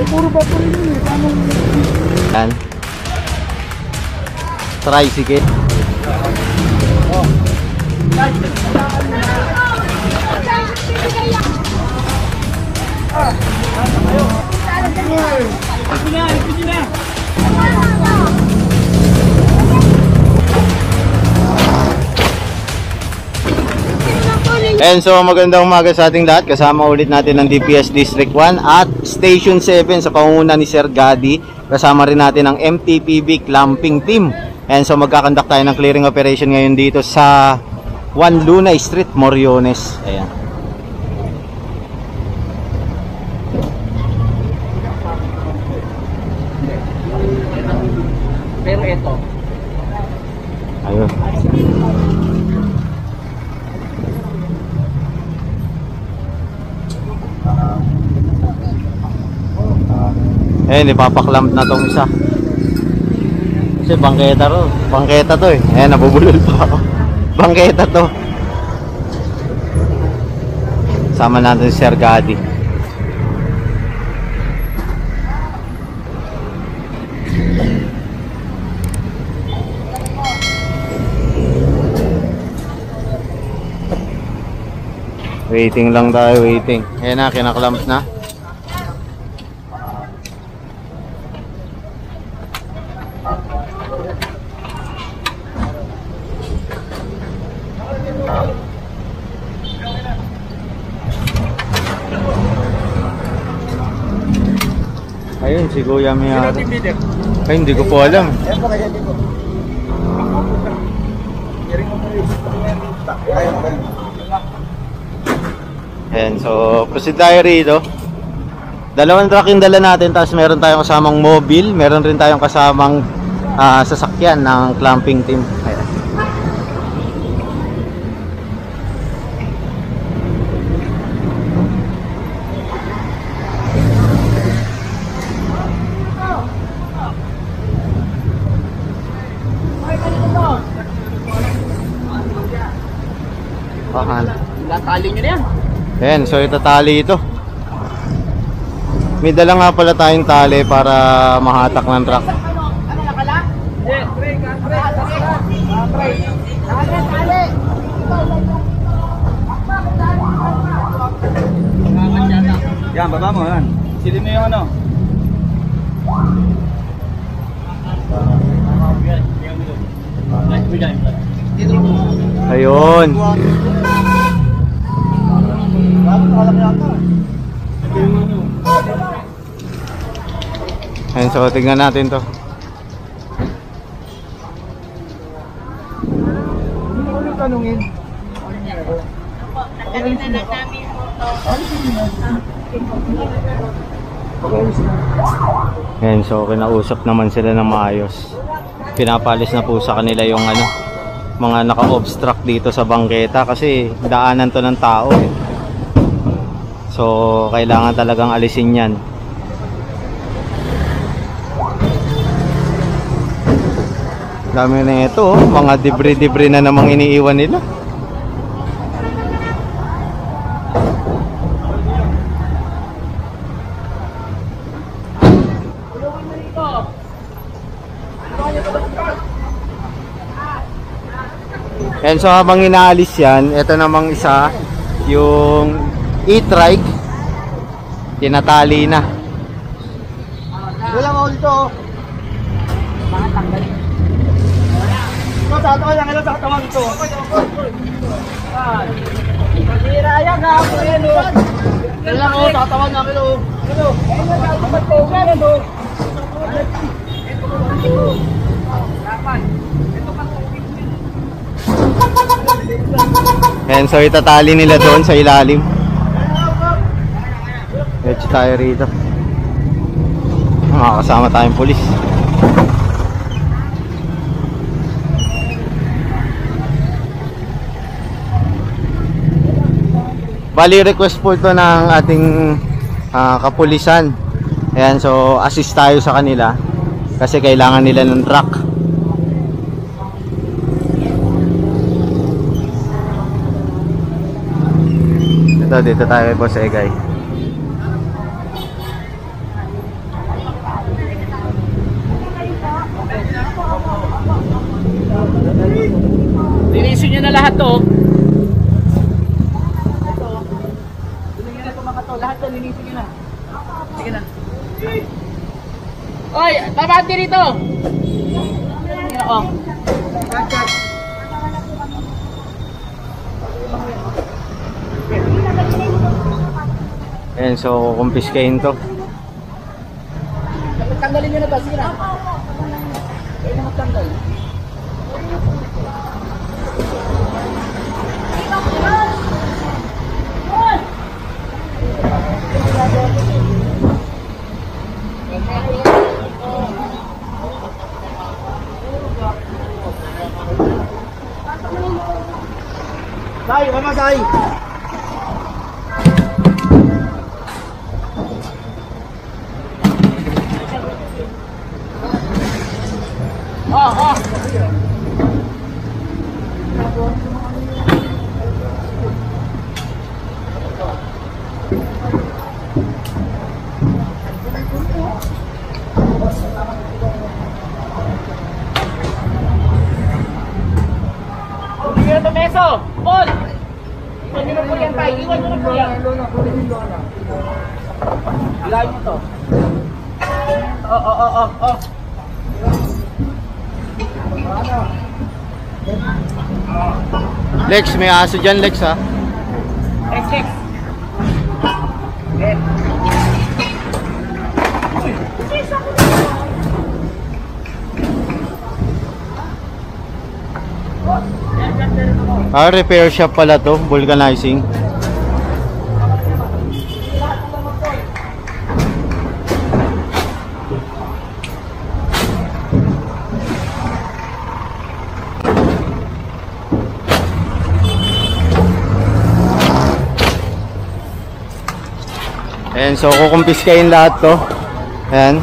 Puro ba po rin yun eh? Paano? Yan. Tricycle. Oh. And so magandang umaga sa ating lahat. Kasama ulit natin ng DPS District 1 at Station 7 sa pangunguna ni Sir Gadi. Kasama rin natin ang MTPB Clamping Team. And so magkakandak tayo ng clearing operation ngayon dito sa 1 Lunay Street, Moriones. Ayan. Pero ito. Ayun. Ipapaklamp na tong isa. Kasi bangketa ro. Bangketa to eh. Nabubulol pa ako. Bangketa to. Sama natin si Sir Gadi. Waiting lang tayo, waiting. Ayan na, kinaklamp na. Ayun, si Kuya Miyaro. Ay, hindi ko po alam. Ayan, so proceed tayo rito. Dalawang truck yung dala natin, tapos meron tayong kasamang mobile, meron rin tayong kasamang sasakyan ng clamping team. Ayan. Tali nyo na yan. Ayan, so itatali ito. May dala nga pala tayong tali para mahatak ng truck. Ano nakala? Yan, baba mo yan. Silin mo yung ano. Ayun. Ayun, so tignan natin to. Hindi ko yung tanungin. Ayun, so kinausap naman sila ng maayos. Pinapalis na po sa kanila yung ano, mga naka-obstruct dito sa bangketa kasi daanan to ng tao eh. So kailangan talagang alisin yan. Dami na ito oh. Mga debris na namang iniiwan nila. And so habang inaalis yan, ito namang isa, yung e-trike, tinatali na. Wala mo dito. Mga tanggalin. Ito, tatawa lang ito, tatawa ito. Masira yan, kahapon yan o. Ito lang o, tatawa lang ito. Ito, ito. And so itatali nila doon sa ilalim. Medyo tayo rito. Makakasama tayong pulis. Bali request po ito ng ating kapulisan. Ayan, so assist tayo sa kanila kasi kailangan nila ng truck. Dito tayo kay Boss Egay. to. Ito. Binigyan na ito mga to. Lahat to, linisin na. Sige na. Oy, babati rito. Oo. Ayan, so kumpiskahin to. Tanggalin nyo na ba? Sige na. Kaya na magtanggal. Say, mama say. Ito peso, Paul. Iwan nyo na po yan, Tay. Iwan nyo na po yan. Ilayin mo to. Oh. Lex, may aso dyan, Lex, ha? Next. Repair shop pala to, vulcanizing. Ayan, so kukumpiskahin lahat to. Ayan.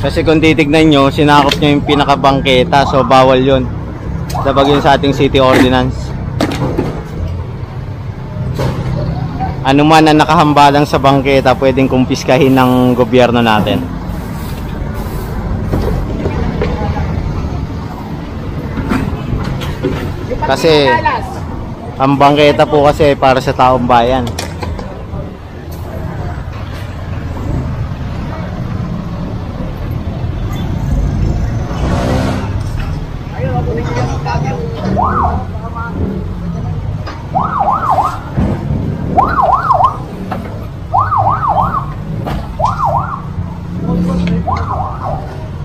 Kasi kung titignan nyo, sinakop nyo yung pinakabangketa, so bawal yun. Dabag yun sa ating city ordinance. Ano man ang nakahambalang sa bangketa, pwedeng kumpiskahin ng gobyerno natin. Kasi ang bangketa po kasi para sa taong bayan.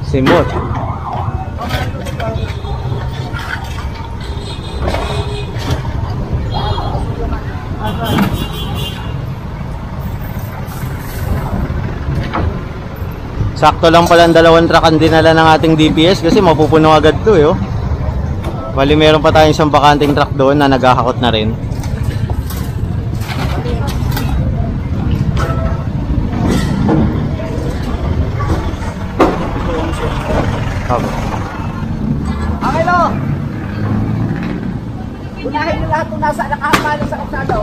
Simot. Sakto lang pala ang 2 truck ang dinala ng ating DPS kasi mapupuno agad to, eh. Bali meron pa tayong isang bakanting truck doon na naghahakot na rin. Angelo! Unahin nyo lahat kung nasa nakahamala sa kalsada.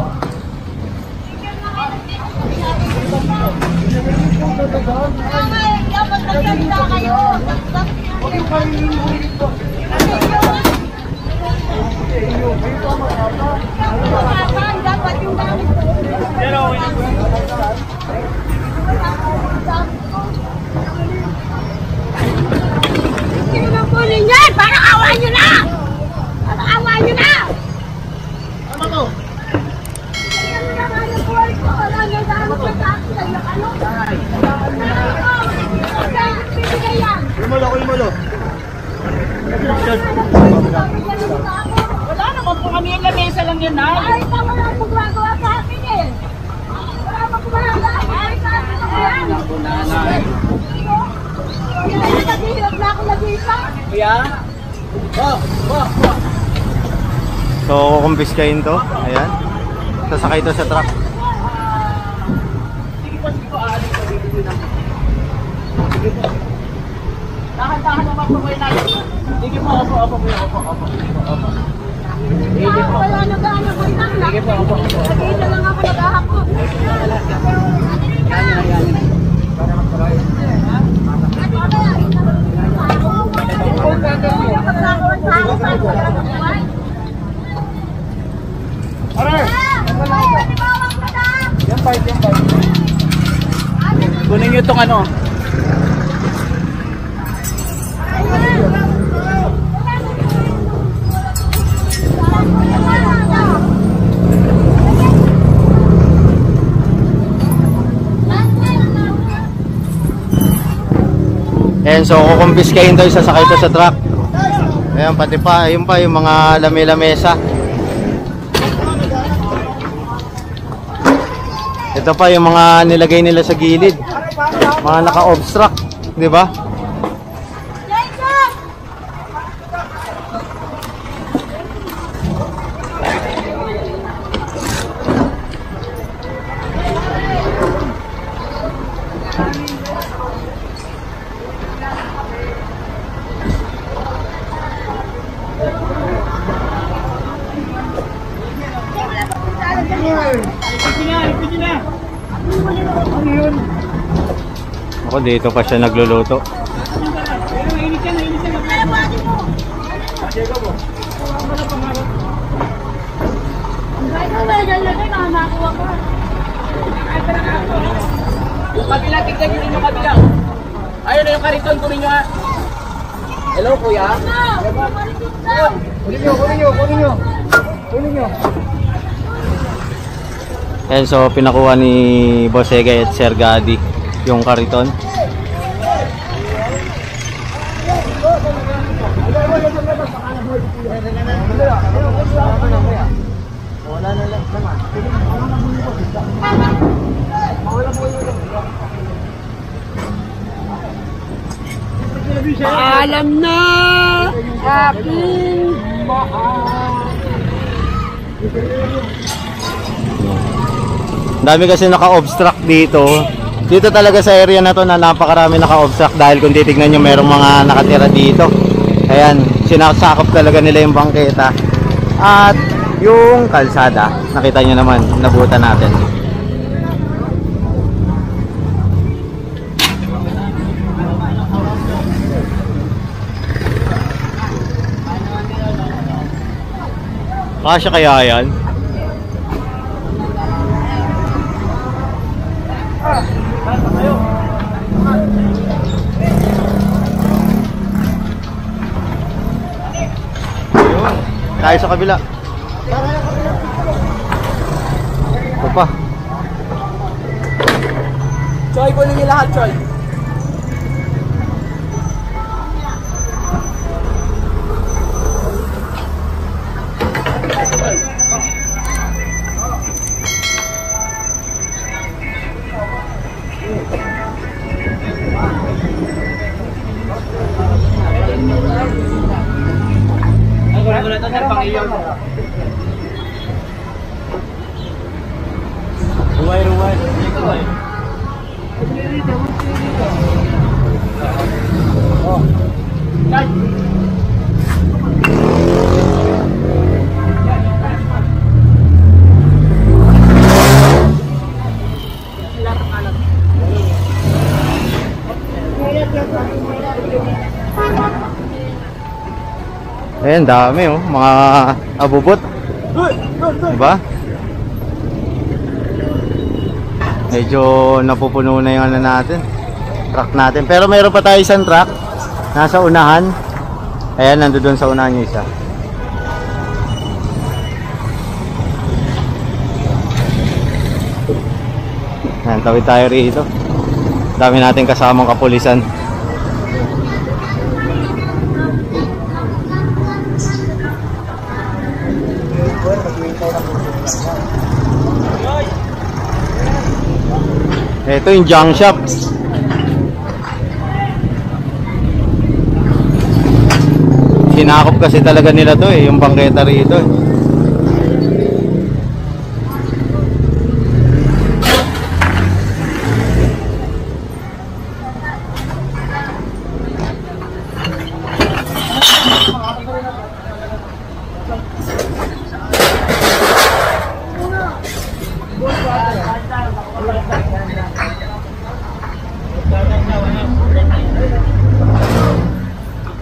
Sino nang kunin yan? Parang awa nyo na! Parang awa nyo na! Ano mo? Ano naman yung buhay ko? Wala na dahil sa taxi. Ano? Bibigay yan. Ulmulo. Wala naman po kami yung lamesa lang yun, Nay. Ay, wala akong gumagawa sa akin eh. Wala akong gumagawa sa akin. Sa akin ako yan. Kaya naghihirap na ako nag-isa. Kuya? So kukumpiskahin to. Ayan. Sasakay to sa truck. Sige po, aalis ko dito na. Sige po. Dahan-dahan naman po kayo, Nay. Sige po, opo. Wala na ba ano ko lang? Sige po, opo. Nakita lang ako naghahakot. Kunin nyo itong ano. And so kukumpiskahin daw sasakay ito sa truck. Ayan, pati pa, ayun pa yung mga lame-lamesa. Ito pa yung mga nilagay nila sa gilid. Mga naka-obstruct, di ba? Ako dito pa siya nagluluto. Yung kabila, tignan nyo rin yung kabila. Ayun na yung kariton, kunin nyo ha. Hello kuya. Kunin nyo. And so pinakuha ni Boss Egay at Sir Gadi yung kariton. Alam na aking mahal. Dami kasi naka-obstruct dito. Dito talaga sa area na to na napakarami naka-obstruct dahil kung titignan nyo merong mga nakatira dito. Ayan, sinasakop talaga nila yung bangketa. At yung kalsada, nakita nyo naman, nabutan natin. Kasya kaya yan? Tayo sa kabila. Ito pa. Choy, kunin nyo lahat, Choy. Wala ito, sir, pang iyon. Ruway. Oh. Guys. Ayan, dami oh, mga abubot. Diba? Medyo napupuno na yung ano natin, truck natin. Pero mayroon pa tayo isang truck nasa unahan. Ayan, nandoon sa unahan yung isa. Ayan, tawid tayo rito. Dami natin kasamang kapulisan. Ito yung junk shop. Sinakop kasi talaga nila to yung bangketa rito eh.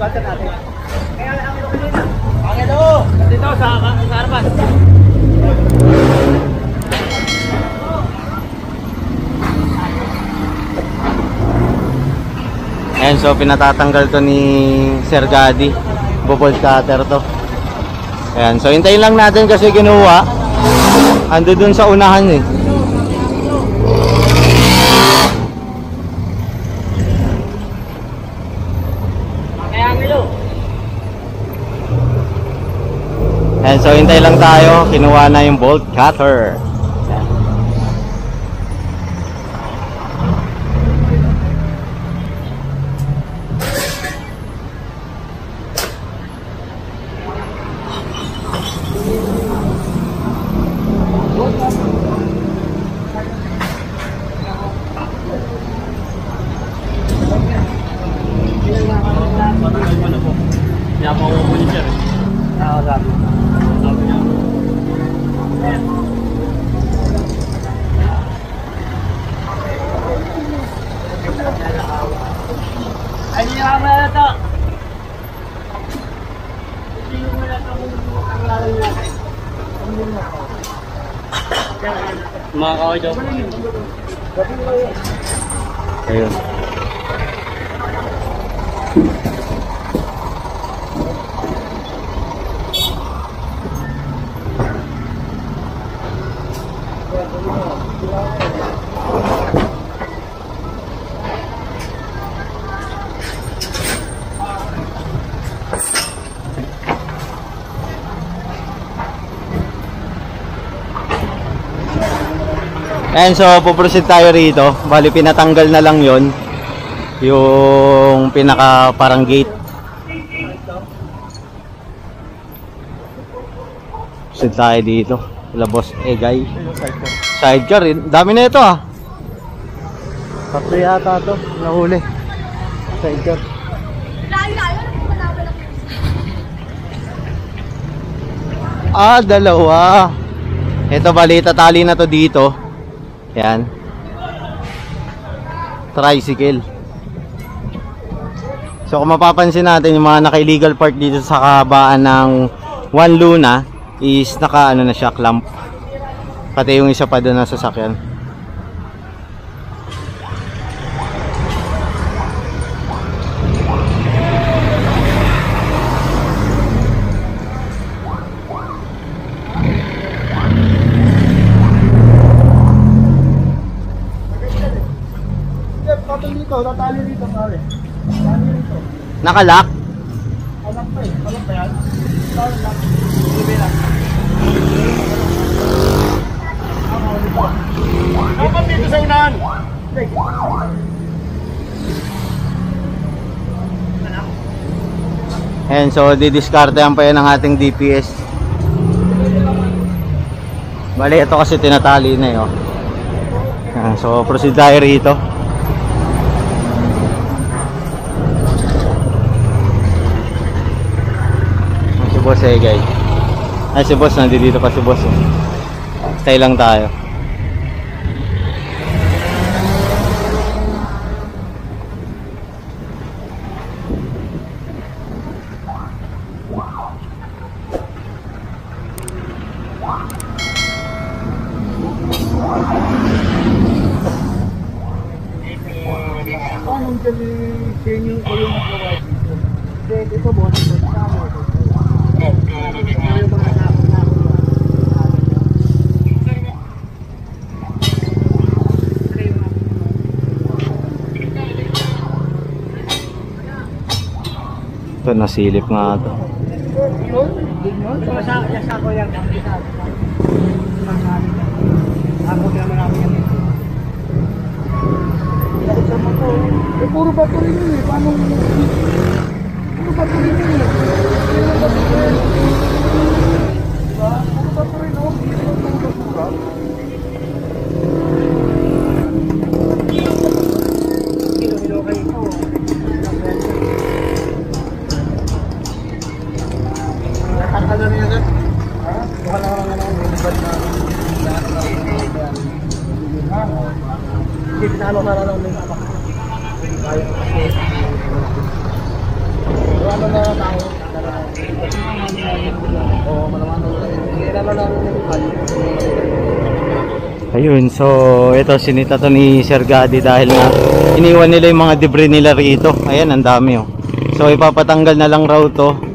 Discard natin. Kaya ang ilo kanina. Ang ilo! Dito sa harapan. Ayan, so pinatatanggal to ni Sir Gadi. Bobolt cutter to. Ayan, so hintayin lang natin kasi kinuha. Ando dun sa unahan eh. Kaya ang ilo. Ayan, so hintay lang tayo. Kinuha na yung bolt cutter. Kaya pa ako ni sir. Sabi Sabi niya. ay hindi naman na ito. Mga kaway daw. Ayun. And so puproceed tayo rito. Bali pinatanggal na lang yon yung pinaka parang gate. Proceed tayo dito. Wala boss Egay. Sidecar rin. Dami na ito ah. Tatlo yata ito. Nahuli. Sidecar. Ah, dalawa. Ito bali tatali na to dito. Yan. Tricycle. So kung mapapansin natin yung mga naka-illegal park dito sa kabaan ng Juan Luna is naka ano na siya, clamp. Pati yung isa pa doon na sasakyan. Tatali dito, pare. Nakalock. Alam pa eh. Alam pa yan? Lock. Sige lang. Ako pa dito sa unahan. And so didiskartehan pa yan ng ating DPS. Bali ito kasi tinatali na yun. So proceed tayo rito. Boss eh guys. Ay si boss nandito pa si boss. Stay lang tayo. Anong sinyo ko yung nagawa dito? Ito boss. Ito nasilip nga ito. Sa ko yung ako naman namin yan. Puro bato rin yun eh. Paano? Puro bato rin yun eh. Puro bato rin. Diba? Puro bato rin oh. Hilo kayo ito. Natanggal na rin yan. Ha? Baka lang naman ako may libad na lahat na rin. Ha? Hindi, pinalo na lang may tapak. Ayaw ko kasi. ano na tayo. Oo, malaman na. Kailangan lang Ayun, so ito sinita to ni Sir Gadi dahil na iniwan nila yung mga debris nila rito. Ayan, ang dami oh. So ipapatanggal na lang raw to